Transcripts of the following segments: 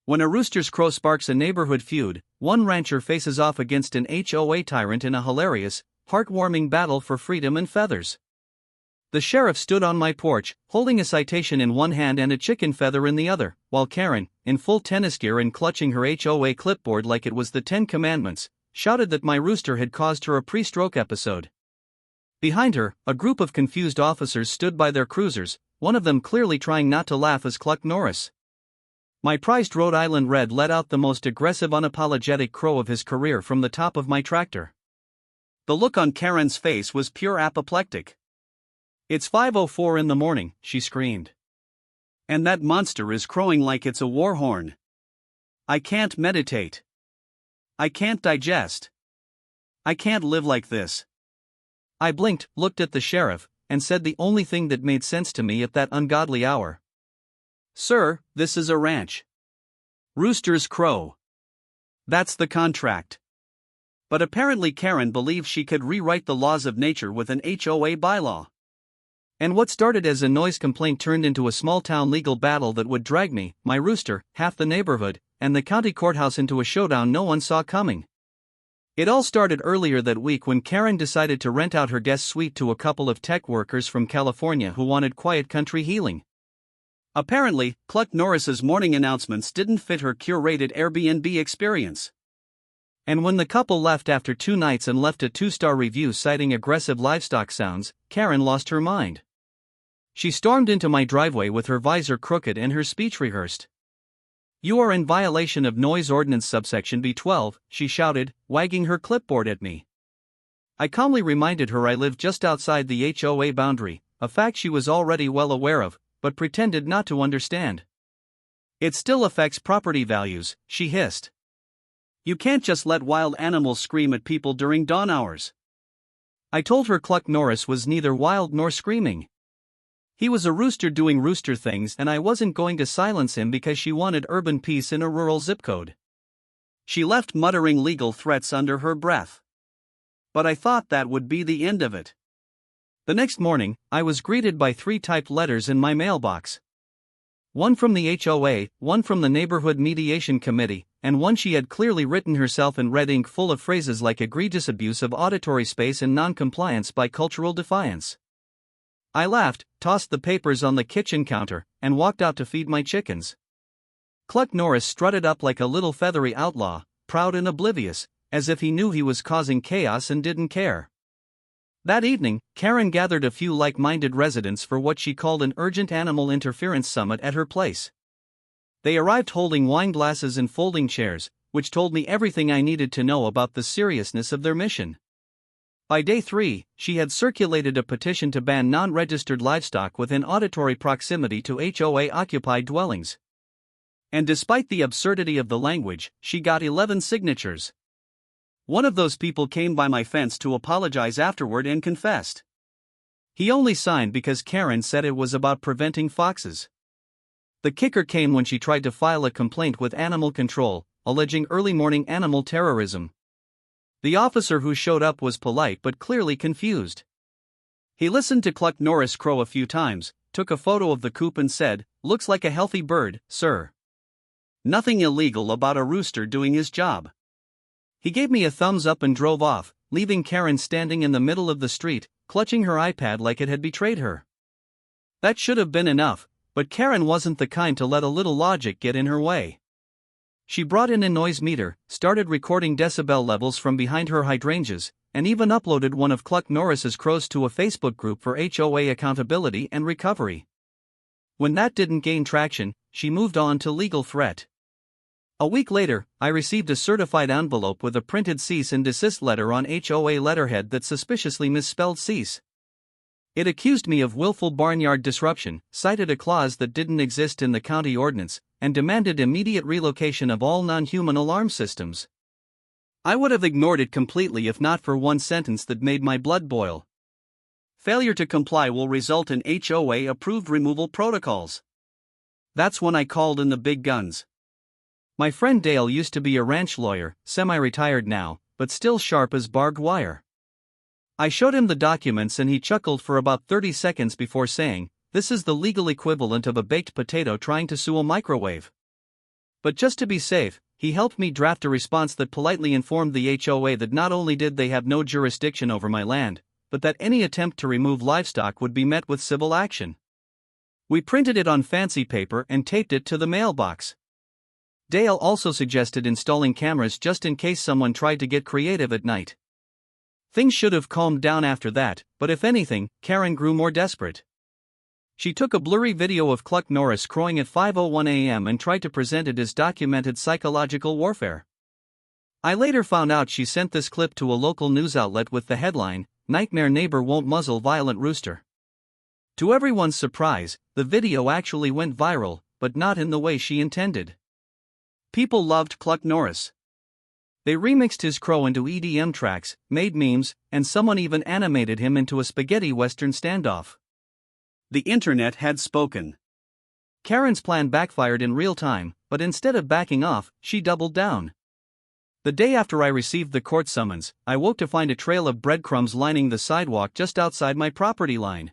When a rooster's crow sparks a neighborhood feud, one rancher faces off against an HOA tyrant in a hilarious, heartwarming battle for freedom and feathers. The sheriff stood on my porch, holding a citation in one hand and a chicken feather in the other, while Karen, in full tennis gear and clutching her HOA clipboard like it was the 10 Commandments, shouted that my rooster had caused her a pre-stroke episode. Behind her, a group of confused officers stood by their cruisers, one of them clearly trying not to laugh as Cluck Norris. My prized Rhode Island Red let out the most aggressive unapologetic crow of his career from the top of my tractor. The look on Karen's face was pure apoplectic. "It's 5:04 in the morning," she screamed. "And that monster is crowing like it's a war horn. I can't meditate. I can't digest. I can't live like this." I blinked, looked at the sheriff, and said the only thing that made sense to me at that ungodly hour. "Sir, this is a ranch. Roosters crow. That's the contract." But apparently Karen believed she could rewrite the laws of nature with an HOA bylaw. And what started as a noise complaint turned into a small-town legal battle that would drag me, my rooster, half the neighborhood, and the county courthouse into a showdown no one saw coming. It all started earlier that week when Karen decided to rent out her guest suite to a couple of tech workers from California who wanted quiet country healing. Apparently, Cluck Norris's morning announcements didn't fit her curated Airbnb experience. And when the couple left after 2 nights and left a 2-star review citing aggressive livestock sounds, Karen lost her mind. She stormed into my driveway with her visor crooked and her speech rehearsed. "You are in violation of Noise Ordinance subsection B12, she shouted, wagging her clipboard at me. I calmly reminded her I lived just outside the HOA boundary, a fact she was already well aware of, but pretended not to understand. "It still affects property values," she hissed. "You can't just let wild animals scream at people during dawn hours." I told her Cluck Norris was neither wild nor screaming. He was a rooster doing rooster things, and I wasn't going to silence him because she wanted urban peace in a rural zip code. She left muttering legal threats under her breath. But I thought that would be the end of it. The next morning, I was greeted by 3 typed letters in my mailbox. One from the HOA, one from the Neighborhood Mediation Committee, and one she had clearly written herself in red ink full of phrases like egregious abuse of auditory space and non-compliance by cultural defiance. I laughed, tossed the papers on the kitchen counter, and walked out to feed my chickens. Cluck Norris strutted up like a little feathery outlaw, proud and oblivious, as if he knew he was causing chaos and didn't care. That evening, Karen gathered a few like-minded residents for what she called an urgent animal interference summit at her place. They arrived holding wine glasses and folding chairs, which told me everything I needed to know about the seriousness of their mission. By day 3, she had circulated a petition to ban non-registered livestock within auditory proximity to HOA-occupied dwellings. And despite the absurdity of the language, she got 11 signatures. One of those people came by my fence to apologize afterward and confessed. He only signed because Karen said it was about preventing foxes. The kicker came when she tried to file a complaint with animal control, alleging early morning animal terrorism. The officer who showed up was polite but clearly confused. He listened to Cluck Norris crow a few times, took a photo of the coop and said, "Looks like a healthy bird, sir. Nothing illegal about a rooster doing his job." He gave me a thumbs up and drove off, leaving Karen standing in the middle of the street, clutching her iPad like it had betrayed her. That should have been enough, but Karen wasn't the kind to let a little logic get in her way. She brought in a noise meter, started recording decibel levels from behind her hydrangeas, and even uploaded one of Cluck Norris's crows to a Facebook group for HOA accountability and recovery. When that didn't gain traction, she moved on to legal threat. A week later, I received a certified envelope with a printed cease and desist letter on HOA letterhead that suspiciously misspelled cease. It accused me of willful barnyard disruption, cited a clause that didn't exist in the county ordinance, and demanded immediate relocation of all non-human alarm systems. I would have ignored it completely if not for one sentence that made my blood boil. Failure to comply will result in HOA-approved removal protocols. That's when I called in the big guns. My friend Dale used to be a ranch lawyer, semi-retired now, but still sharp as barbed wire. I showed him the documents and he chuckled for about 30 seconds before saying, "This is the legal equivalent of a baked potato trying to sue a microwave." But just to be safe, he helped me draft a response that politely informed the HOA that not only did they have no jurisdiction over my land, but that any attempt to remove livestock would be met with civil action. We printed it on fancy paper and taped it to the mailbox. Dale also suggested installing cameras just in case someone tried to get creative at night. Things should have calmed down after that, but if anything, Karen grew more desperate. She took a blurry video of Cluck Norris crowing at 5:01 a.m. and tried to present it as documented psychological warfare. I later found out she sent this clip to a local news outlet with the headline, "Nightmare Neighbor Won't Muzzle Violent Rooster." To everyone's surprise, the video actually went viral, but not in the way she intended. People loved Cluck Norris. They remixed his crow into EDM tracks, made memes, and someone even animated him into a spaghetti western standoff. The internet had spoken. Karen's plan backfired in real time, but instead of backing off, she doubled down. The day after I received the court summons, I woke to find a trail of breadcrumbs lining the sidewalk just outside my property line.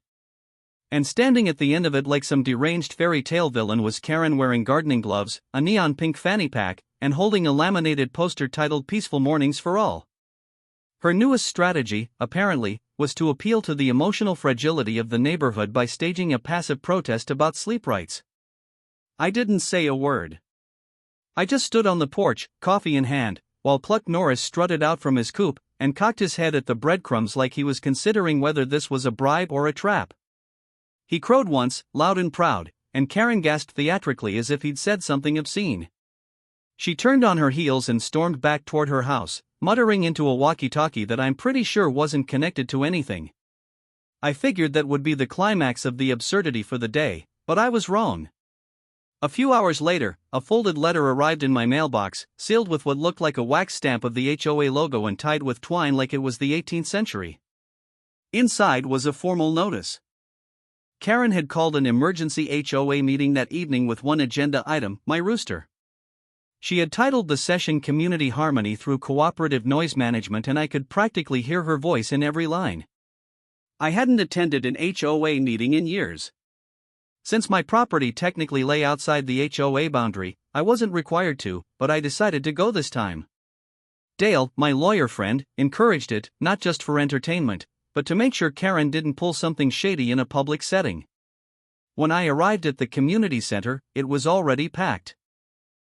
And standing at the end of it like some deranged fairy tale villain was Karen, wearing gardening gloves, a neon pink fanny pack, and holding a laminated poster titled "Peaceful Mornings for All." Her newest strategy, apparently, was to appeal to the emotional fragility of the neighborhood by staging a passive protest about sleep rights. I didn't say a word. I just stood on the porch, coffee in hand, while Cluck Norris strutted out from his coop and cocked his head at the breadcrumbs like he was considering whether this was a bribe or a trap. He crowed once, loud and proud, and Karen gasped theatrically as if he'd said something obscene. She turned on her heels and stormed back toward her house, muttering into a walkie-talkie that I'm pretty sure wasn't connected to anything. I figured that would be the climax of the absurdity for the day, but I was wrong. A few hours later, a folded letter arrived in my mailbox, sealed with what looked like a wax stamp of the HOA logo and tied with twine like it was the 18th century. Inside was a formal notice. Karen had called an emergency HOA meeting that evening with one agenda item, my rooster. She had titled the session "Community Harmony Through Cooperative Noise Management," and I could practically hear her voice in every line. I hadn't attended an HOA meeting in years. Since my property technically lay outside the HOA boundary, I wasn't required to, but I decided to go this time. Dale, my lawyer friend, encouraged it, not just for entertainment, but to make sure Karen didn't pull something shady in a public setting. When I arrived at the community center, it was already packed.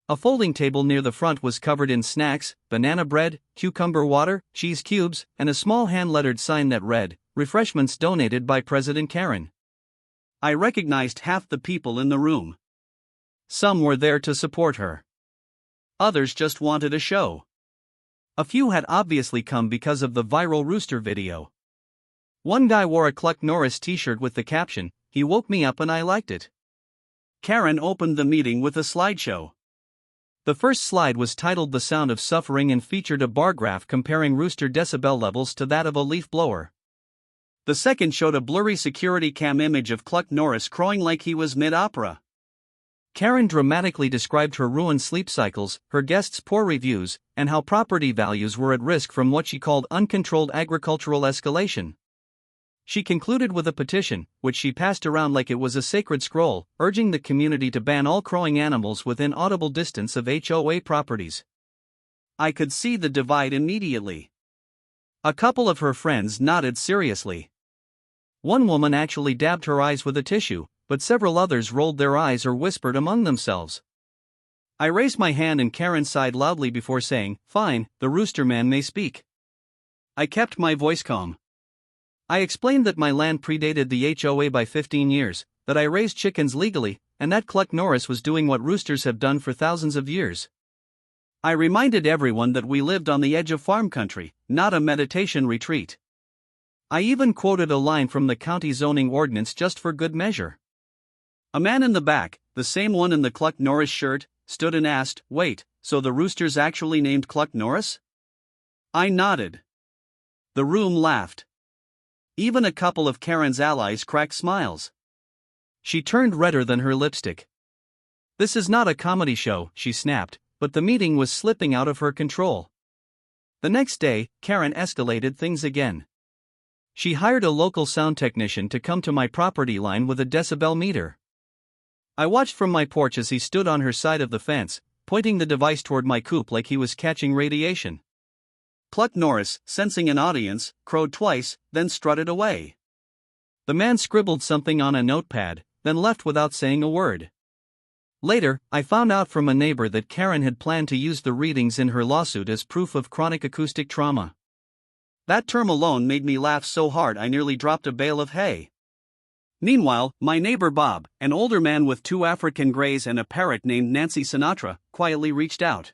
A folding table near the front was covered in snacks, banana bread, cucumber water, cheese cubes, and a small hand-lettered sign that read, "Refreshments donated by President Karen." I recognized half the people in the room. Some were there to support her. Others just wanted a show. A few had obviously come because of the viral rooster video. One guy wore a Cluck Norris t-shirt with the caption, "He woke me up and I liked it." Karen opened the meeting with a slideshow. The first slide was titled "The Sound of Suffering" and featured a bar graph comparing rooster decibel levels to that of a leaf blower. The second showed a blurry security cam image of Cluck Norris crowing like he was mid-opera. Karen dramatically described her ruined sleep cycles, her guests' poor reviews, and how property values were at risk from what she called uncontrolled agricultural escalation. She concluded with a petition, which she passed around like it was a sacred scroll, urging the community to ban all crowing animals within audible distance of HOA properties. I could see the divide immediately. A couple of her friends nodded seriously. One woman actually dabbed her eyes with a tissue, but several others rolled their eyes or whispered among themselves. I raised my hand and Karen sighed loudly before saying, "Fine, the rooster man may speak." I kept my voice calm. I explained that my land predated the HOA by 15 years, that I raised chickens legally, and that Cluck Norris was doing what roosters have done for thousands of years. I reminded everyone that we lived on the edge of farm country, not a meditation retreat. I even quoted a line from the county zoning ordinance just for good measure. A man in the back, the same one in the Cluck Norris shirt, stood and asked, "Wait, so the rooster's actually named Cluck Norris?" I nodded. The room laughed. Even a couple of Karen's allies cracked smiles. She turned redder than her lipstick. "This is not a comedy show," she snapped, but the meeting was slipping out of her control. The next day, Karen escalated things again. She hired a local sound technician to come to my property line with a decibel meter. I watched from my porch as he stood on her side of the fence, pointing the device toward my coop like he was catching radiation. Cluck Norris, sensing an audience, crowed twice, then strutted away. The man scribbled something on a notepad, then left without saying a word. Later, I found out from a neighbor that Karen had planned to use the readings in her lawsuit as proof of chronic acoustic trauma. That term alone made me laugh so hard I nearly dropped a bale of hay. Meanwhile, my neighbor Bob, an older man with 2 African greys and a parrot named Nancy Sinatra, quietly reached out.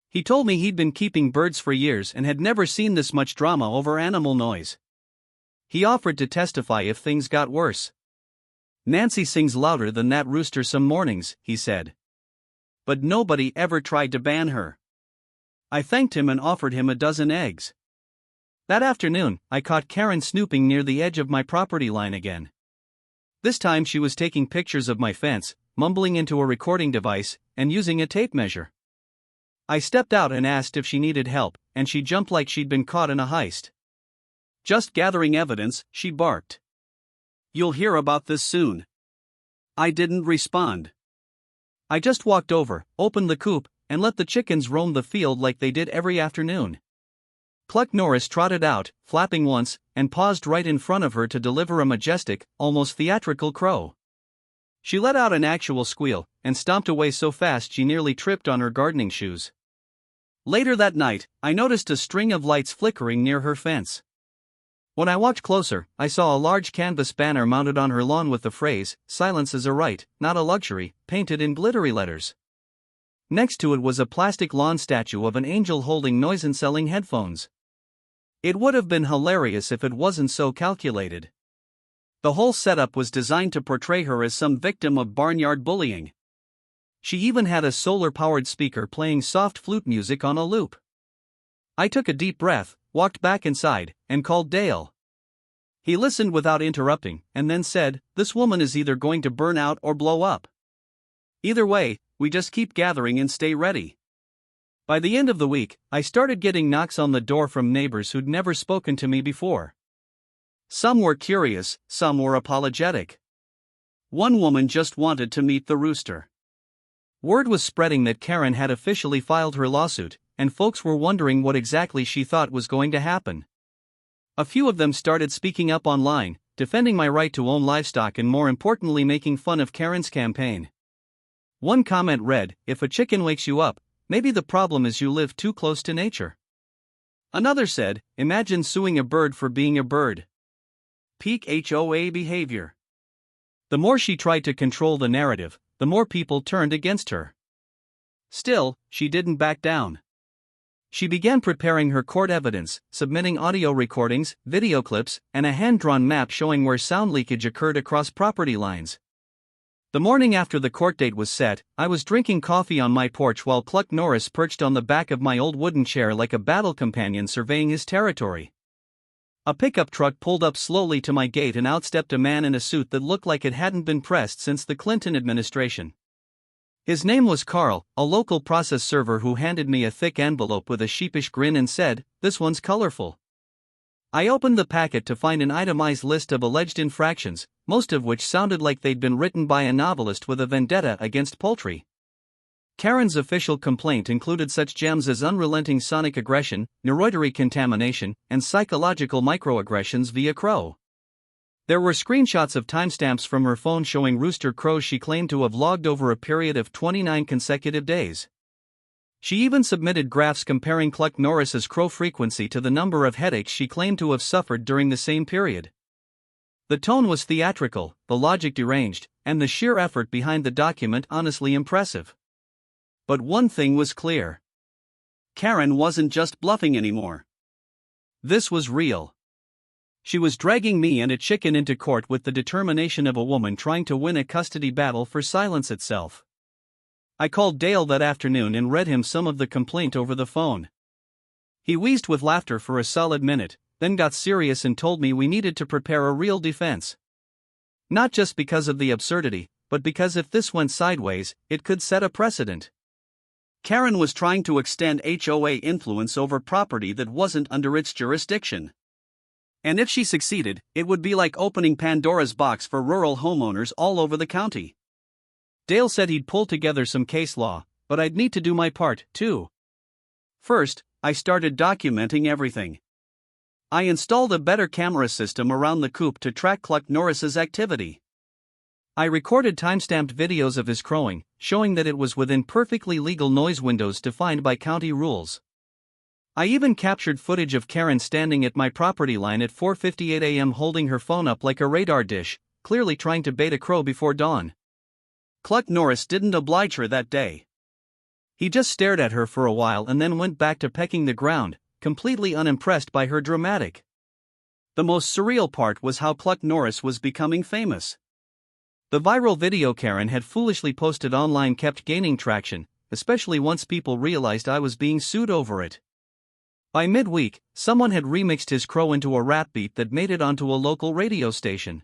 He told me he'd been keeping birds for years and had never seen this much drama over animal noise. He offered to testify if things got worse. "Nancy sings louder than that rooster some mornings," he said. But nobody ever tried to ban her. I thanked him and offered him a dozen eggs. That afternoon, I caught Karen snooping near the edge of my property line again. This time she was taking pictures of my fence, mumbling into a recording device, and using a tape measure. I stepped out and asked if she needed help, and she jumped like she'd been caught in a heist. "Just gathering evidence," she barked. "You'll hear about this soon." I didn't respond. I just walked over, opened the coop, and let the chickens roam the field like they did every afternoon. Cluck Norris trotted out, flapping once, and paused right in front of her to deliver a majestic, almost theatrical crow. She let out an actual squeal, and stomped away so fast she nearly tripped on her gardening shoes. Later that night, I noticed a string of lights flickering near her fence. When I walked closer, I saw a large canvas banner mounted on her lawn with the phrase, "Silence is a right, not a luxury," painted in glittery letters. Next to it was a plastic lawn statue of an angel holding noise-canceling headphones. It would have been hilarious if it wasn't so calculated. The whole setup was designed to portray her as some victim of barnyard bullying. She even had a solar-powered speaker playing soft flute music on a loop. I took a deep breath, walked back inside, and called Dale. He listened without interrupting, and then said, "This woman is either going to burn out or blow up. Either way, we just keep gathering and stay ready." By the end of the week, I started getting knocks on the door from neighbors who'd never spoken to me before. Some were curious, some were apologetic. One woman just wanted to meet the rooster. Word was spreading that Karen had officially filed her lawsuit, and folks were wondering what exactly she thought was going to happen. A few of them started speaking up online, defending my right to own livestock and more importantly making fun of Karen's campaign. One comment read, "If a chicken wakes you up, maybe the problem is you live too close to nature." Another said, "Imagine suing a bird for being a bird. Peak HOA behavior." The more she tried to control the narrative, the more people turned against her. Still, she didn't back down. She began preparing her court evidence, submitting audio recordings, video clips, and a hand-drawn map showing where sound leakage occurred across property lines. The morning after the court date was set, I was drinking coffee on my porch while Cluck Norris perched on the back of my old wooden chair like a battle companion surveying his territory. A pickup truck pulled up slowly to my gate and out stepped a man in a suit that looked like it hadn't been pressed since the Clinton administration. His name was Carl, a local process server who handed me a thick envelope with a sheepish grin and said, "This one's colorful." I opened the packet to find an itemized list of alleged infractions, most of which sounded like they'd been written by a novelist with a vendetta against poultry. Karen's official complaint included such gems as unrelenting sonic aggression, neuroidery contamination, and psychological microaggressions via crow. There were screenshots of timestamps from her phone showing rooster crows she claimed to have logged over a period of 29 consecutive days. She even submitted graphs comparing Cluck Norris's crow frequency to the number of headaches she claimed to have suffered during the same period. The tone was theatrical, the logic deranged, and the sheer effort behind the document honestly impressive. But one thing was clear. Karen wasn't just bluffing anymore. This was real. She was dragging me and a chicken into court with the determination of a woman trying to win a custody battle for silence itself. I called Dale that afternoon and read him some of the complaint over the phone. He wheezed with laughter for a solid minute, then got serious and told me we needed to prepare a real defense. Not just because of the absurdity, but because if this went sideways, it could set a precedent. Karen was trying to extend HOA influence over property that wasn't under its jurisdiction. And if she succeeded, it would be like opening Pandora's box for rural homeowners all over the county. Dale said he'd pull together some case law, but I'd need to do my part, too. First, I started documenting everything. I installed a better camera system around the coop to track Cluck Norris's activity. I recorded timestamped videos of his crowing, showing that it was within perfectly legal noise windows defined by county rules. I even captured footage of Karen standing at my property line at 4:58 a.m. holding her phone up like a radar dish, clearly trying to bait a crow before dawn. Cluck Norris didn't oblige her that day. He just stared at her for a while and then went back to pecking the ground, completely unimpressed by her dramatic. The most surreal part was how Cluck Norris was becoming famous. The viral video Karen had foolishly posted online kept gaining traction, especially once people realized I was being sued over it. By midweek, someone had remixed his crow into a rap beat that made it onto a local radio station.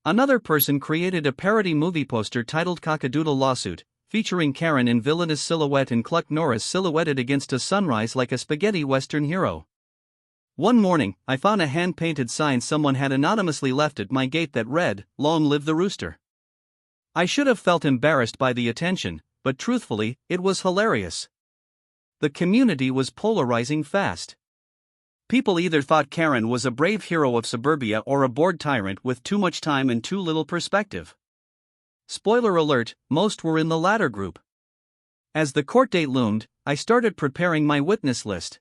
Another person created a parody movie poster titled Cockadoodle Lawsuit, featuring Karen in villainous silhouette and Cluck Norris silhouetted against a sunrise like a spaghetti western hero. One morning, I found a hand-painted sign someone had anonymously left at my gate that read, "Long live the Rooster." I should have felt embarrassed by the attention, but truthfully, it was hilarious. The community was polarizing fast. People either thought Karen was a brave hero of suburbia or a bored tyrant with too much time and too little perspective. Spoiler alert, most were in the latter group. As the court date loomed, I started preparing my witness list.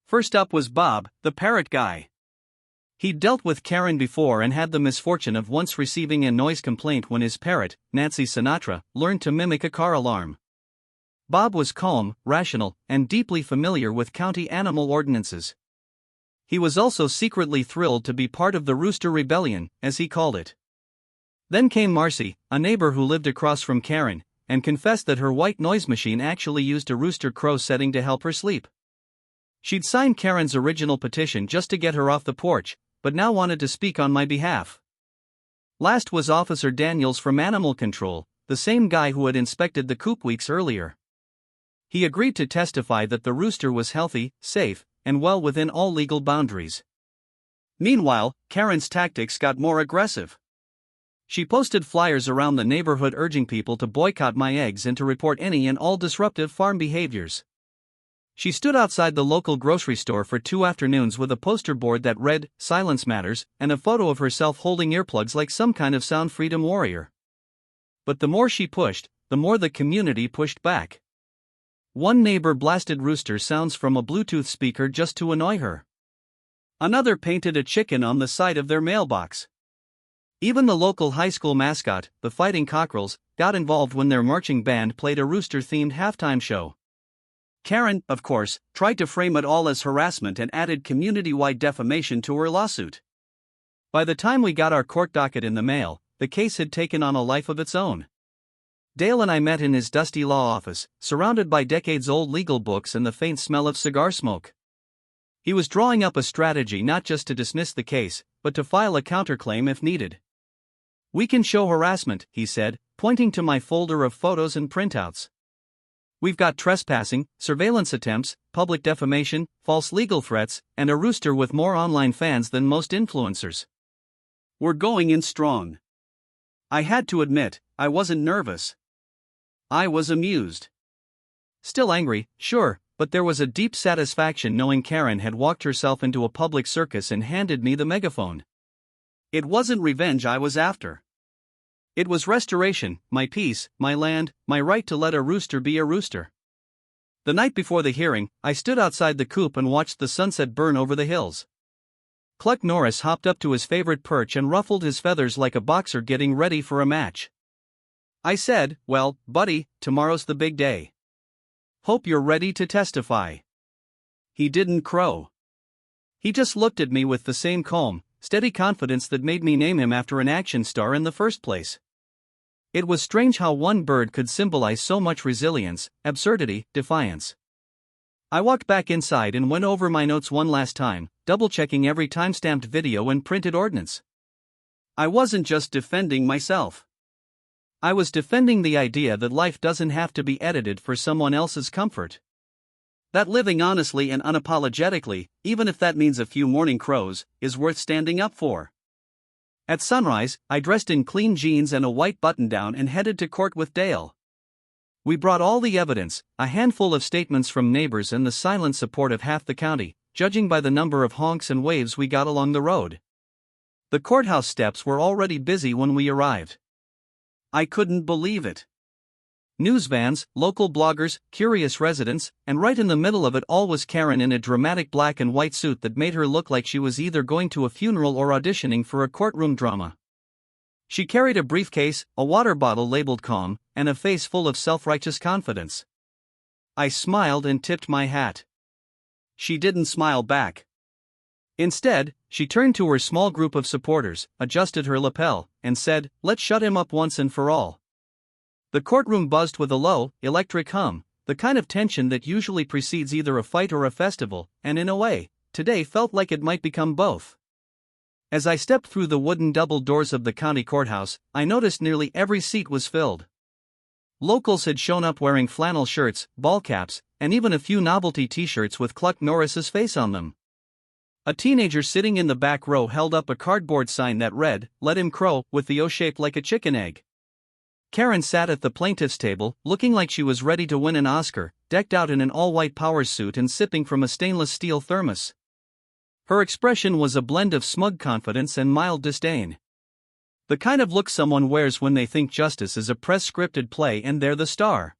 First up was Bob, the parrot guy. He'd dealt with Karen before and had the misfortune of once receiving a noise complaint when his parrot, Nancy Sinatra, learned to mimic a car alarm. Bob was calm, rational, and deeply familiar with county animal ordinances. He was also secretly thrilled to be part of the Rooster Rebellion, as he called it. Then came Marcy, a neighbor who lived across from Karen, and confessed that her white noise machine actually used a rooster crow setting to help her sleep. She'd signed Karen's original petition just to get her off the porch, but now wanted to speak on my behalf. Last was Officer Daniels from Animal Control, the same guy who had inspected the coop weeks earlier. He agreed to testify that the rooster was healthy, safe, and well within all legal boundaries. Meanwhile, Karen's tactics got more aggressive. She posted flyers around the neighborhood urging people to boycott my eggs and to report any and all disruptive farm behaviors. She stood outside the local grocery store for 2 afternoons with a poster board that read, "Silence Matters," and a photo of herself holding earplugs like some kind of sound freedom warrior. But the more she pushed, the more the community pushed back. One neighbor blasted rooster sounds from a Bluetooth speaker just to annoy her. Another painted a chicken on the side of their mailbox. Even the local high school mascot, the Fighting Cockerels, got involved when their marching band played a rooster-themed halftime show. Karen, of course, tried to frame it all as harassment and added community-wide defamation to her lawsuit. By the time we got our court docket in the mail, the case had taken on a life of its own. Dale and I met in his dusty law office, surrounded by decades-old legal books and the faint smell of cigar smoke. He was drawing up a strategy not just to dismiss the case, but to file a counterclaim if needed. "We can show harassment," he said, pointing to my folder of photos and printouts. "We've got trespassing, surveillance attempts, public defamation, false legal threats, and a rooster with more online fans than most influencers. We're going in strong." I had to admit, I wasn't nervous. I was amused. Still angry, sure, but there was a deep satisfaction knowing Karen had walked herself into a public circus and handed me the megaphone. It wasn't revenge I was after. It was restoration, my peace, my land, my right to let a rooster be a rooster. The night before the hearing, I stood outside the coop and watched the sunset burn over the hills. Cluck Norris hopped up to his favorite perch and ruffled his feathers like a boxer getting ready for a match. I said, "Well, buddy, tomorrow's the big day. Hope you're ready to testify." He didn't crow. He just looked at me with the same calm, steady confidence that made me name him after an action star in the first place. It was strange how one bird could symbolize so much resilience, absurdity, defiance. I walked back inside and went over my notes one last time, double-checking every time-stamped video and printed ordinance. I wasn't just defending myself. I was defending the idea that life doesn't have to be edited for someone else's comfort. That living honestly and unapologetically, even if that means a few morning crows, is worth standing up for. At sunrise, I dressed in clean jeans and a white button-down and headed to court with Dale. We brought all the evidence, a handful of statements from neighbors and the silent support of half the county, judging by the number of honks and waves we got along the road. The courthouse steps were already busy when we arrived. I couldn't believe it. News vans, local bloggers, curious residents, and right in the middle of it all was Karen in a dramatic black and white suit that made her look like she was either going to a funeral or auditioning for a courtroom drama. She carried a briefcase, a water bottle labeled calm, and a face full of self-righteous confidence. I smiled and tipped my hat. She didn't smile back. Instead, she turned to her small group of supporters, adjusted her lapel, and said, "Let's shut him up once and for all." The courtroom buzzed with a low, electric hum, the kind of tension that usually precedes either a fight or a festival, and in a way, today felt like it might become both. As I stepped through the wooden double doors of the county courthouse, I noticed nearly every seat was filled. Locals had shown up wearing flannel shirts, ball caps, and even a few novelty t-shirts with Cluck Norris's face on them. A teenager sitting in the back row held up a cardboard sign that read, "Let him crow," with the O shaped like a chicken egg. Karen sat at the plaintiff's table, looking like she was ready to win an Oscar, decked out in an all-white power suit and sipping from a stainless steel thermos. Her expression was a blend of smug confidence and mild disdain. The kind of look someone wears when they think justice is a press-scripted play and they're the star.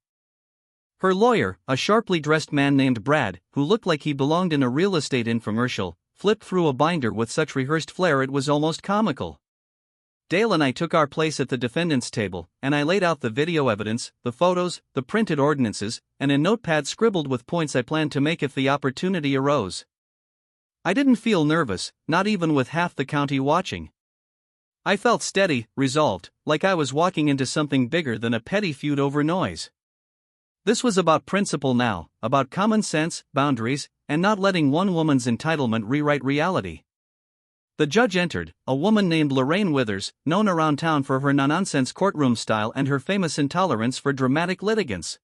Her lawyer, a sharply dressed man named Brad, who looked like he belonged in a real estate infomercial, flipped through a binder with such rehearsed flair it was almost comical. Dale and I took our place at the defendant's table, and I laid out the video evidence, the photos, the printed ordinances, and a notepad scribbled with points I planned to make if the opportunity arose. I didn't feel nervous, not even with half the county watching. I felt steady, resolved, like I was walking into something bigger than a petty feud over noise. This was about principle now, about common sense, boundaries, and not letting one woman's entitlement rewrite reality. The judge entered, a woman named Lorraine Withers, known around town for her no-nonsense courtroom style and her famous intolerance for dramatic litigants.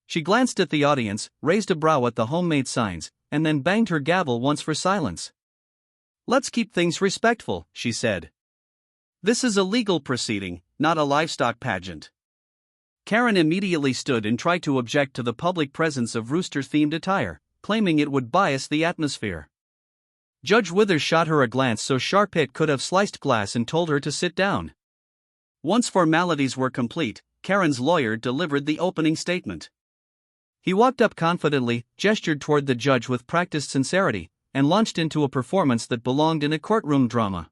She glanced at the audience, raised a brow at the homemade signs, and then banged her gavel once for silence. "Let's keep things respectful," she said. "This is a legal proceeding, not a livestock pageant." Karen immediately stood and tried to object to the public presence of Rooster-themed attire, claiming it would bias the atmosphere. Judge Withers shot her a glance so sharp it could have sliced glass and told her to sit down. Once formalities were complete, Karen's lawyer delivered the opening statement. He walked up confidently, gestured toward the judge with practiced sincerity, and launched into a performance that belonged in a courtroom drama.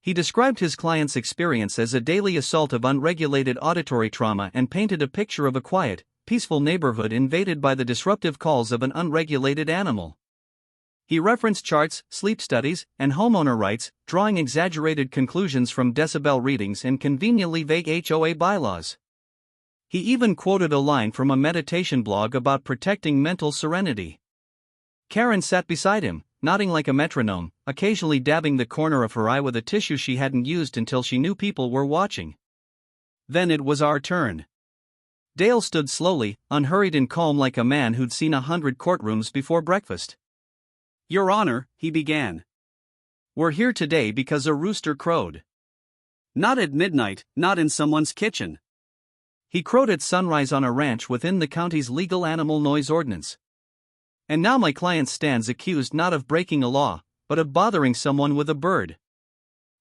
He described his client's experience as a daily assault of unregulated auditory trauma and painted a picture of a quiet, peaceful neighborhood invaded by the disruptive calls of an unregulated animal. He referenced charts, sleep studies, and homeowner rights, drawing exaggerated conclusions from decibel readings and conveniently vague HOA bylaws. He even quoted a line from a meditation blog about protecting mental serenity. Karen sat beside him, nodding like a metronome, occasionally dabbing the corner of her eye with a tissue she hadn't used until she knew people were watching. Then it was our turn. Dale stood slowly, unhurried and calm like a man who'd seen 100 courtrooms before breakfast. "Your Honor," he began. "We're here today because a rooster crowed. Not at midnight, not in someone's kitchen. He crowed at sunrise on a ranch within the county's legal animal noise ordinance. And now my client stands accused not of breaking a law, but of bothering someone with a bird."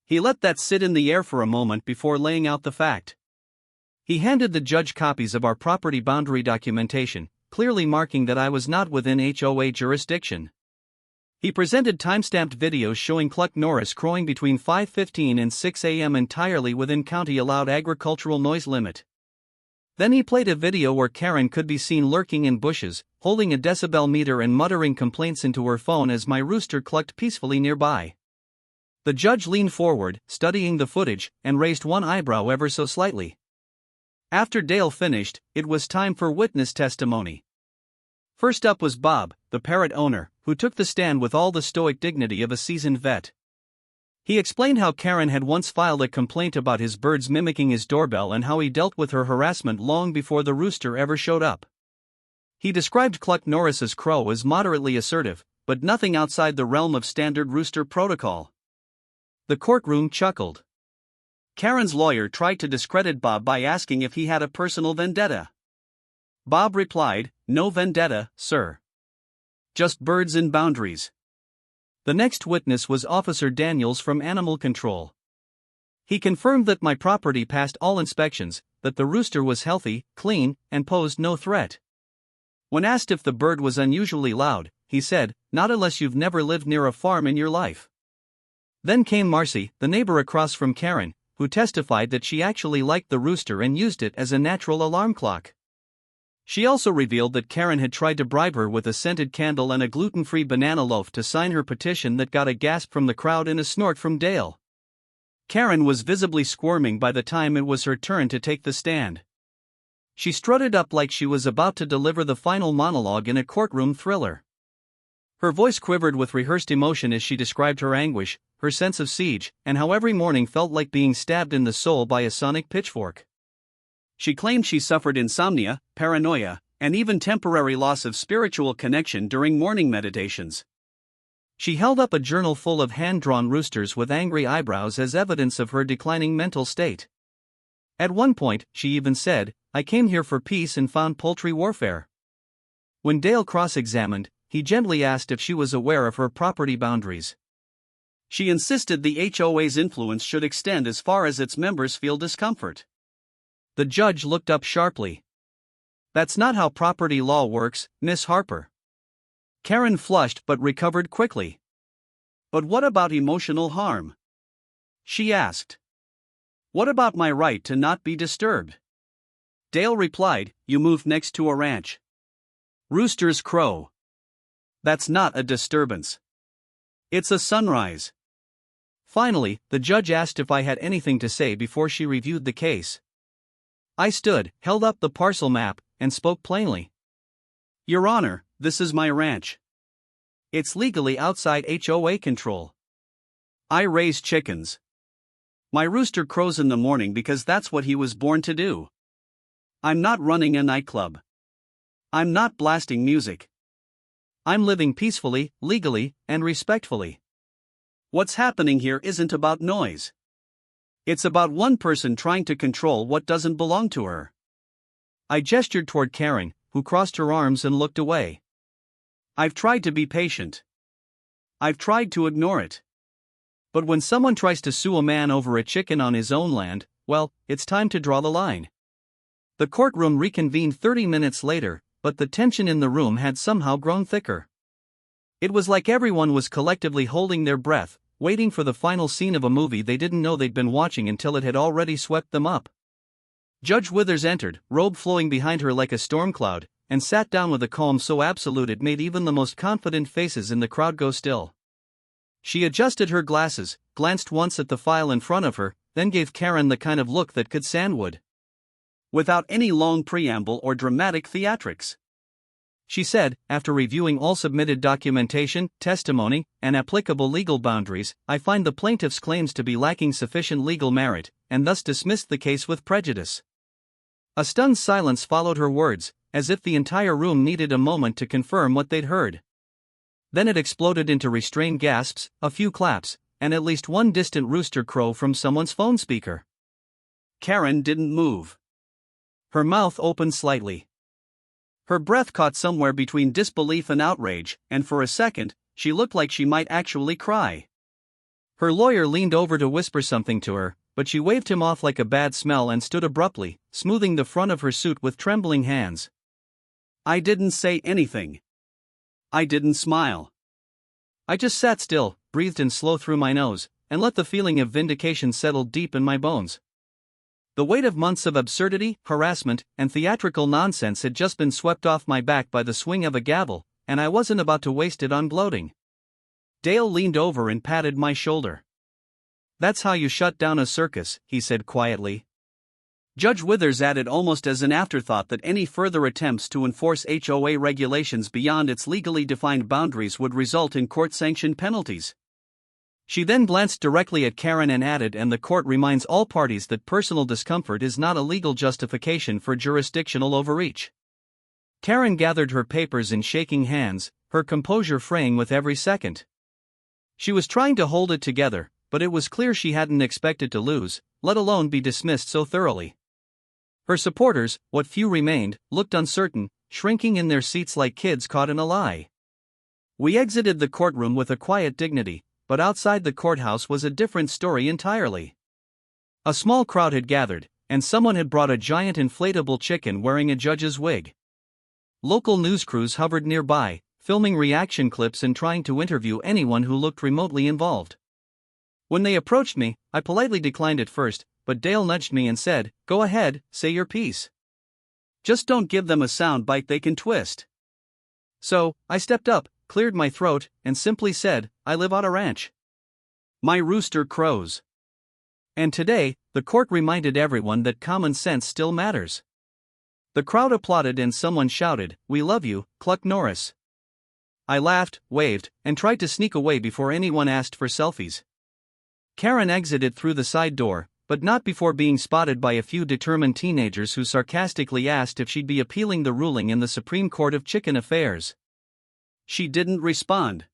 He let that sit in the air for a moment before laying out the fact. He handed the judge copies of our property boundary documentation, clearly marking that I was not within HOA jurisdiction. He presented timestamped videos showing Cluck Norris crowing between 5:15 and 6 a.m. entirely within county-allowed agricultural noise limit. Then he played a video where Karen could be seen lurking in bushes, holding a decibel meter and muttering complaints into her phone as my rooster clucked peacefully nearby. The judge leaned forward, studying the footage, and raised one eyebrow ever so slightly. After Dale finished, it was time for witness testimony. First up was Bob, the parrot owner, who took the stand with all the stoic dignity of a seasoned vet. He explained how Karen had once filed a complaint about his birds mimicking his doorbell and how he dealt with her harassment long before the rooster ever showed up. He described Cluck Norris's crow as moderately assertive, but nothing outside the realm of standard rooster protocol. The courtroom chuckled. Karen's lawyer tried to discredit Bob by asking if he had a personal vendetta. Bob replied, "No vendetta, sir. Just birds and boundaries." The next witness was Officer Daniels from Animal Control. He confirmed that my property passed all inspections, that the rooster was healthy, clean, and posed no threat. When asked if the bird was unusually loud, he said, "Not unless you've never lived near a farm in your life." Then came Marcy, the neighbor across from Karen, who testified that she actually liked the rooster and used it as a natural alarm clock. She also revealed that Karen had tried to bribe her with a scented candle and a gluten-free banana loaf to sign her petition that got a gasp from the crowd and a snort from Dale. Karen was visibly squirming by the time it was her turn to take the stand. She strutted up like she was about to deliver the final monologue in a courtroom thriller. Her voice quivered with rehearsed emotion as she described her anguish, her sense of siege, and how every morning felt like being stabbed in the soul by a sonic pitchfork. She claimed she suffered insomnia, paranoia, and even temporary loss of spiritual connection during morning meditations. She held up a journal full of hand-drawn roosters with angry eyebrows as evidence of her declining mental state. At one point, she even said, "I came here for peace and found poultry warfare." When Dale cross-examined, he gently asked if she was aware of her property boundaries. She insisted the HOA's influence should extend as far as its members feel discomfort. The judge looked up sharply. "That's not how property law works, Miss Harper." Karen flushed but recovered quickly. "But what about emotional harm?" she asked. "What about my right to not be disturbed?" Dale replied, "You moved next to a ranch. Roosters crow. That's not a disturbance. It's a sunrise." Finally, the judge asked if I had anything to say before she reviewed the case. I stood, held up the parcel map, and spoke plainly. "Your Honor, this is my ranch. It's legally outside HOA control. I raise chickens. My rooster crows in the morning because that's what he was born to do. I'm not running a nightclub. I'm not blasting music. I'm living peacefully, legally, and respectfully. What's happening here isn't about noise. It's about one person trying to control what doesn't belong to her." I gestured toward Karen, who crossed her arms and looked away. "I've tried to be patient. I've tried to ignore it. But when someone tries to sue a man over a chicken on his own land, well, it's time to draw the line." The courtroom reconvened 30 minutes later, but the tension in the room had somehow grown thicker. It was like everyone was collectively holding their breath, waiting for the final scene of a movie they didn't know they'd been watching until it had already swept them up. Judge Withers entered, robe flowing behind her like a storm cloud, and sat down with a calm so absolute it made even the most confident faces in the crowd go still. She adjusted her glasses, glanced once at the file in front of her, then gave Karen the kind of look that could sandwood. Without any long preamble or dramatic theatrics, she said, after reviewing all submitted documentation, testimony, and applicable legal boundaries, "I find the plaintiff's claims to be lacking sufficient legal merit, and thus dismissed the case with prejudice." A stunned silence followed her words, as if the entire room needed a moment to confirm what they'd heard. Then it exploded into restrained gasps, a few claps, and at least one distant rooster crow from someone's phone speaker. Karen didn't move. Her mouth opened slightly. Her breath caught somewhere between disbelief and outrage, and for a second, she looked like she might actually cry. Her lawyer leaned over to whisper something to her, but she waved him off like a bad smell and stood abruptly, smoothing the front of her suit with trembling hands. "I didn't say anything. I didn't smile. I just sat still, breathed in slow through my nose, and let the feeling of vindication settle deep in my bones." The weight of months of absurdity, harassment, and theatrical nonsense had just been swept off my back by the swing of a gavel, and I wasn't about to waste it on gloating. Dale leaned over and patted my shoulder. "That's how you shut down a circus," he said quietly. Judge Withers added almost as an afterthought that any further attempts to enforce HOA regulations beyond its legally defined boundaries would result in court-sanctioned penalties. She then glanced directly at Karen and added, "And the court reminds all parties that personal discomfort is not a legal justification for jurisdictional overreach." Karen gathered her papers in shaking hands, her composure fraying with every second. She was trying to hold it together, but it was clear she hadn't expected to lose, let alone be dismissed so thoroughly. Her supporters, what few remained, looked uncertain, shrinking in their seats like kids caught in a lie. We exited the courtroom with a quiet dignity, but outside the courthouse was a different story entirely. A small crowd had gathered, and someone had brought a giant inflatable chicken wearing a judge's wig. Local news crews hovered nearby, filming reaction clips and trying to interview anyone who looked remotely involved. When they approached me, I politely declined at first, but Dale nudged me and said, "Go ahead, say your piece. Just don't give them a sound bite they can twist." So, I stepped up, cleared my throat, and simply said, "I live on a ranch. My rooster crows." And today, the court reminded everyone that common sense still matters. The crowd applauded and someone shouted, "We love you, Cluck Norris." I laughed, waved, and tried to sneak away before anyone asked for selfies. Karen exited through the side door, but not before being spotted by a few determined teenagers who sarcastically asked if she'd be appealing the ruling in the Supreme Court of Chicken Affairs. She didn't respond.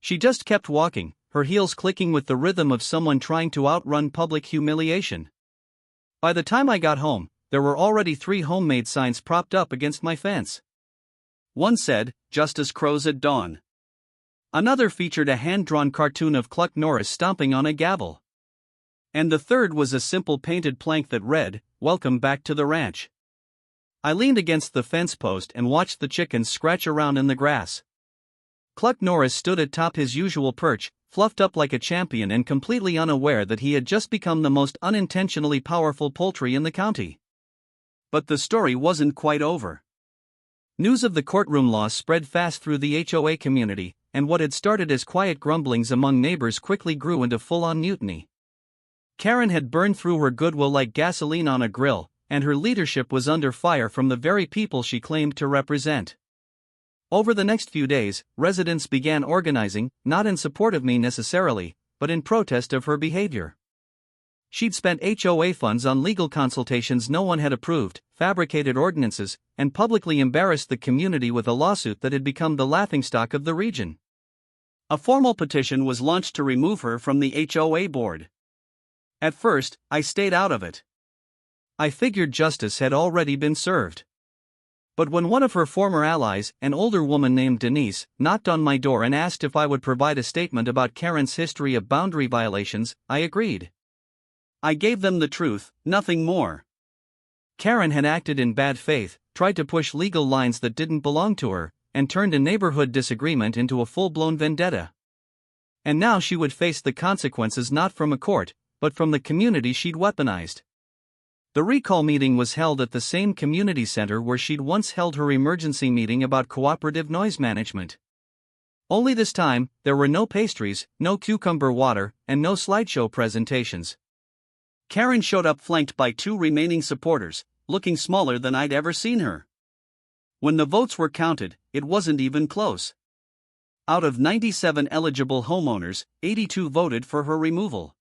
She just kept walking, her heels clicking with the rhythm of someone trying to outrun public humiliation. By the time I got home, there were already 3 homemade signs propped up against my fence. One said, "Justice crows at dawn." Another featured a hand-drawn cartoon of Cluck Norris stomping on a gavel. And the third was a simple painted plank that read, "Welcome back to the ranch." I leaned against the fence post and watched the chickens scratch around in the grass. Cluck Norris stood atop his usual perch, fluffed up like a champion and completely unaware that he had just become the most unintentionally powerful poultry in the county. But the story wasn't quite over. News of the courtroom loss spread fast through the HOA community, and what had started as quiet grumblings among neighbors quickly grew into full-on mutiny. Karen had burned through her goodwill like gasoline on a grill, and her leadership was under fire from the very people she claimed to represent. Over the next few days, residents began organizing, not in support of me necessarily, but in protest of her behavior. She'd spent HOA funds on legal consultations no one had approved, fabricated ordinances, and publicly embarrassed the community with a lawsuit that had become the laughingstock of the region. A formal petition was launched to remove her from the HOA board. At first, I stayed out of it. I figured justice had already been served. But when one of her former allies, an older woman named Denise, knocked on my door and asked if I would provide a statement about Karen's history of boundary violations, I agreed. I gave them the truth, nothing more. Karen had acted in bad faith, tried to push legal lines that didn't belong to her, and turned a neighborhood disagreement into a full-blown vendetta. And now she would face the consequences not from a court, but from the community she'd weaponized. The recall meeting was held at the same community center where she'd once held her emergency meeting about cooperative noise management. Only this time, there were no pastries, no cucumber water, and no slideshow presentations. Karen showed up flanked by 2 remaining supporters, looking smaller than I'd ever seen her. When the votes were counted, it wasn't even close. Out of 97 eligible homeowners, 82 voted for her removal.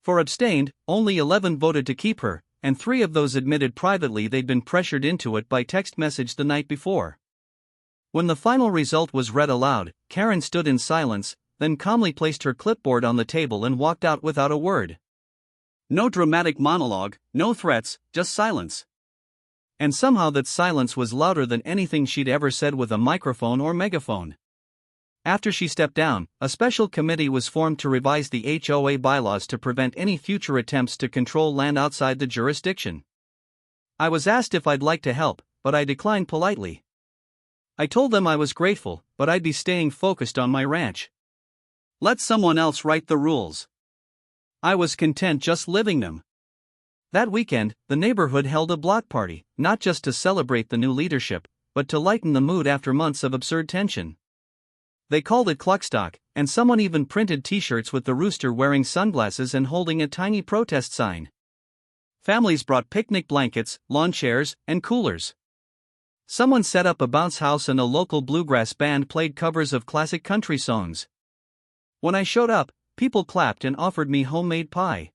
For abstained, only 11 voted to keep her, and 3 of those admitted privately they'd been pressured into it by text message the night before. When the final result was read aloud, Karen stood in silence, then calmly placed her clipboard on the table and walked out without a word. No dramatic monologue, no threats, just silence. And somehow that silence was louder than anything she'd ever said with a microphone or megaphone. After she stepped down, a special committee was formed to revise the HOA bylaws to prevent any future attempts to control land outside the jurisdiction. I was asked if I'd like to help, but I declined politely. I told them I was grateful, but I'd be staying focused on my ranch. Let someone else write the rules. I was content just living them. That weekend, the neighborhood held a block party, not just to celebrate the new leadership, but to lighten the mood after months of absurd tension. They called it Cluckstock, and someone even printed t-shirts with the rooster wearing sunglasses and holding a tiny protest sign. Families brought picnic blankets, lawn chairs, and coolers. Someone set up a bounce house and a local bluegrass band played covers of classic country songs. When I showed up, people clapped and offered me homemade pie.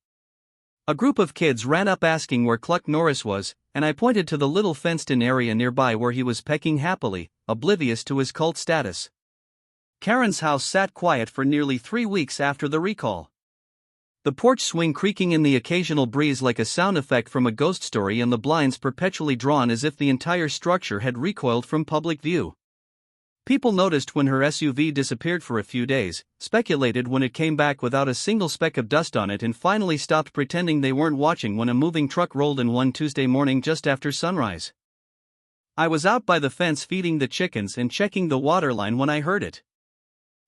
A group of kids ran up asking where Cluck Norris was, and I pointed to the little fenced-in area nearby where he was pecking happily, oblivious to his cult status. Karen's house sat quiet for nearly 3 weeks after the recall. The porch swing creaking in the occasional breeze like a sound effect from a ghost story, and the blinds perpetually drawn as if the entire structure had recoiled from public view. People noticed when her SUV disappeared for a few days, speculated when it came back without a single speck of dust on it, and finally stopped pretending they weren't watching when a moving truck rolled in one Tuesday morning just after sunrise. I was out by the fence feeding the chickens and checking the water line when I heard it.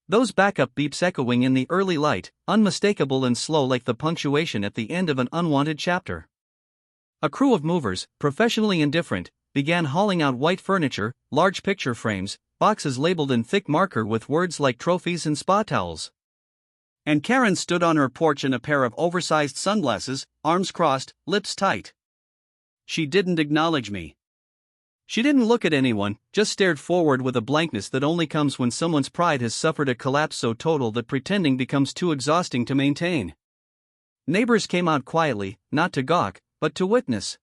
Those backup beeps echoing in the early light, unmistakable and slow like the punctuation at the end of an unwanted chapter. A crew of movers, professionally indifferent, began hauling out white furniture, large picture frames, boxes labeled in thick marker with words like trophies and spa towels. And Karen stood on her porch in a pair of oversized sunglasses, arms crossed, lips tight. She didn't acknowledge me. She didn't look at anyone, just stared forward with a blankness that only comes when someone's pride has suffered a collapse so total that pretending becomes too exhausting to maintain. Neighbors came out quietly, not to gawk, but to witness.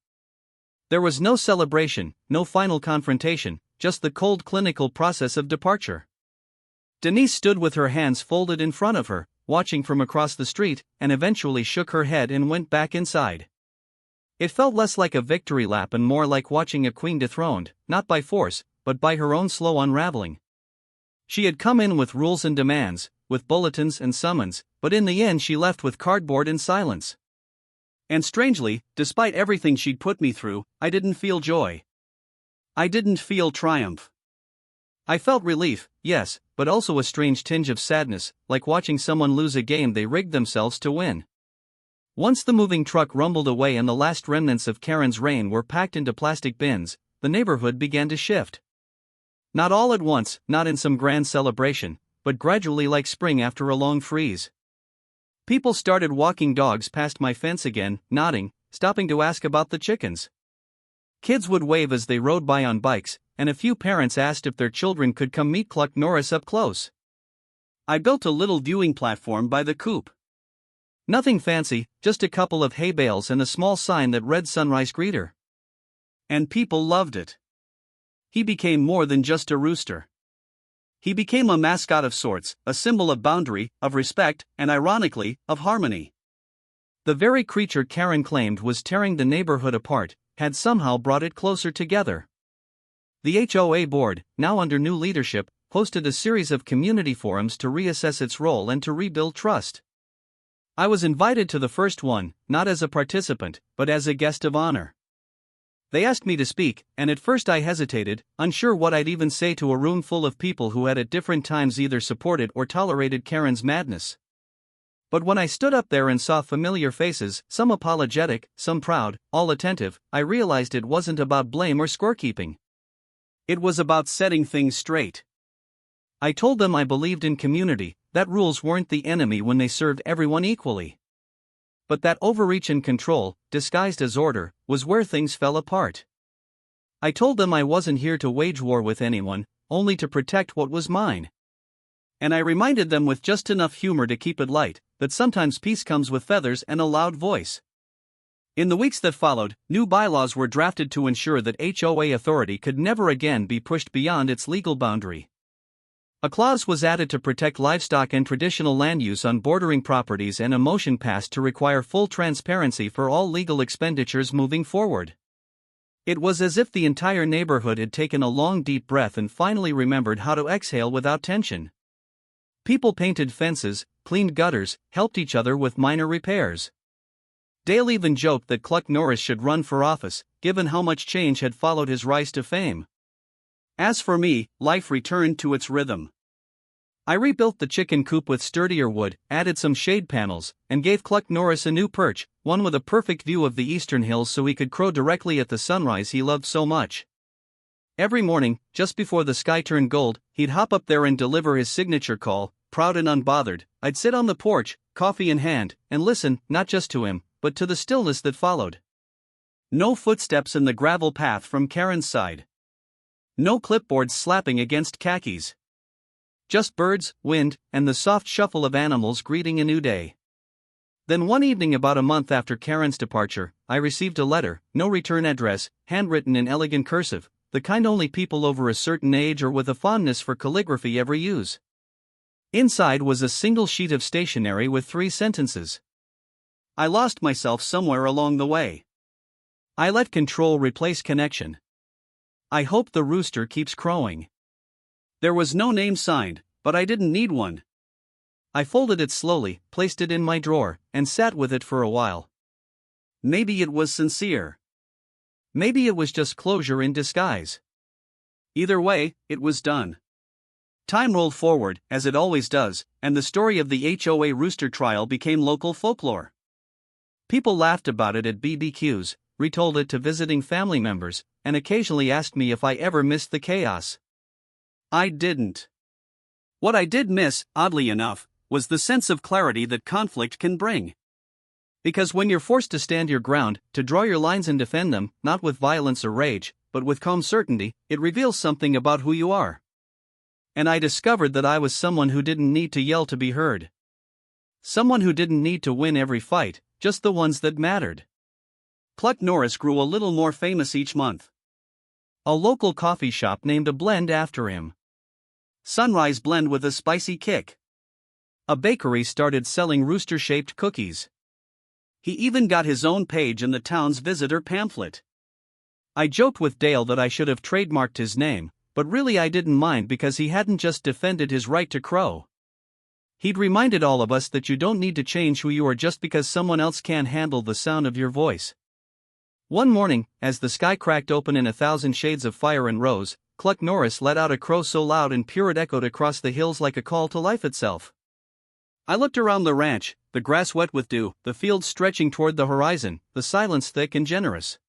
There was no celebration, no final confrontation, just the cold clinical process of departure. Denise stood with her hands folded in front of her, watching from across the street, and eventually shook her head and went back inside. It felt less like a victory lap and more like watching a queen dethroned, not by force, but by her own slow unraveling. She had come in with rules and demands, with bulletins and summons, but in the end she left with cardboard and silence. And strangely, despite everything she'd put me through, I didn't feel joy. I didn't feel triumph. I felt relief, yes, but also a strange tinge of sadness, like watching someone lose a game they rigged themselves to win. Once the moving truck rumbled away and the last remnants of Karen's reign were packed into plastic bins, the neighborhood began to shift. Not all at once, not in some grand celebration, but gradually like spring after a long freeze. People started walking dogs past my fence again, nodding, stopping to ask about the chickens. Kids would wave as they rode by on bikes, and a few parents asked if their children could come meet Cluck Norris up close. I built a little viewing platform by the coop. Nothing fancy, just a couple of hay bales and a small sign that read Sunrise Greeter. And people loved it. He became more than just a rooster. He became a mascot of sorts, a symbol of boundary, of respect, and ironically, of harmony. The very creature Karen claimed was tearing the neighborhood apart had somehow brought it closer together. The HOA board, now under new leadership, hosted a series of community forums to reassess its role and to rebuild trust. I was invited to the first one, not as a participant, but as a guest of honor. They asked me to speak, and at first I hesitated, unsure what I'd even say to a room full of people who had at different times either supported or tolerated Karen's madness. But when I stood up there and saw familiar faces, some apologetic, some proud, all attentive, I realized it wasn't about blame or scorekeeping. It was about setting things straight. I told them I believed in community, that rules weren't the enemy when they served everyone equally. But that overreach and control, disguised as order, was where things fell apart. I told them I wasn't here to wage war with anyone, only to protect what was mine. And I reminded them with just enough humor to keep it light, that sometimes peace comes with feathers and a loud voice. In the weeks that followed, new bylaws were drafted to ensure that HOA authority could never again be pushed beyond its legal boundary. A clause was added to protect livestock and traditional land use on bordering properties, and a motion passed to require full transparency for all legal expenditures moving forward. It was as if the entire neighborhood had taken a long deep breath and finally remembered how to exhale without tension. People painted fences, cleaned gutters, helped each other with minor repairs. Dale even joked that Cluck Norris should run for office, given how much change had followed his rise to fame. As for me, life returned to its rhythm. I rebuilt the chicken coop with sturdier wood, added some shade panels, and gave Cluck Norris a new perch, one with a perfect view of the eastern hills so he could crow directly at the sunrise he loved so much. Every morning, just before the sky turned gold, he'd hop up there and deliver his signature call, proud and unbothered. I'd sit on the porch, coffee in hand, and listen, not just to him, but to the stillness that followed. No footsteps in the gravel path from Karen's side. No clipboards slapping against khakis. Just birds, wind, and the soft shuffle of animals greeting a new day. Then one evening about a month after Karen's departure, I received a letter, no return address, handwritten in elegant cursive, the kind only people over a certain age or with a fondness for calligraphy ever use. Inside was a single sheet of stationery with 3 sentences. I lost myself somewhere along the way. I let control replace connection. I hope the rooster keeps crowing. There was no name signed, but I didn't need one. I folded it slowly, placed it in my drawer, and sat with it for a while. Maybe it was sincere. Maybe it was just closure in disguise. Either way, it was done. Time rolled forward, as it always does, and the story of the HOA Rooster trial became local folklore. People laughed about it at BBQs, retold it to visiting family members, and occasionally asked me if I ever missed the chaos. I didn't. What I did miss, oddly enough, was the sense of clarity that conflict can bring. Because when you're forced to stand your ground, to draw your lines and defend them, not with violence or rage, but with calm certainty, it reveals something about who you are. And I discovered that I was someone who didn't need to yell to be heard. Someone who didn't need to win every fight, just the ones that mattered. Cluck Norris grew a little more famous each month. A local coffee shop named a blend after him. Sunrise blend with a spicy kick. A bakery started selling rooster-shaped cookies. He even got his own page in the town's visitor pamphlet. I joked with Dale that I should have trademarked his name, but really I didn't mind because he hadn't just defended his right to crow. He'd reminded all of us that you don't need to change who you are just because someone else can't handle the sound of your voice. One morning, as the sky cracked open in 1,000 shades of fire and rose, Cluck Norris let out a crow so loud and pure it echoed across the hills like a call to life itself. I looked around the ranch, the grass wet with dew, the fields stretching toward the horizon, the silence thick and generous.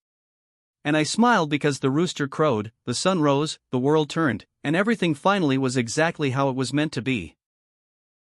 And I smiled because the rooster crowed, the sun rose, the world turned, and everything finally was exactly how it was meant to be.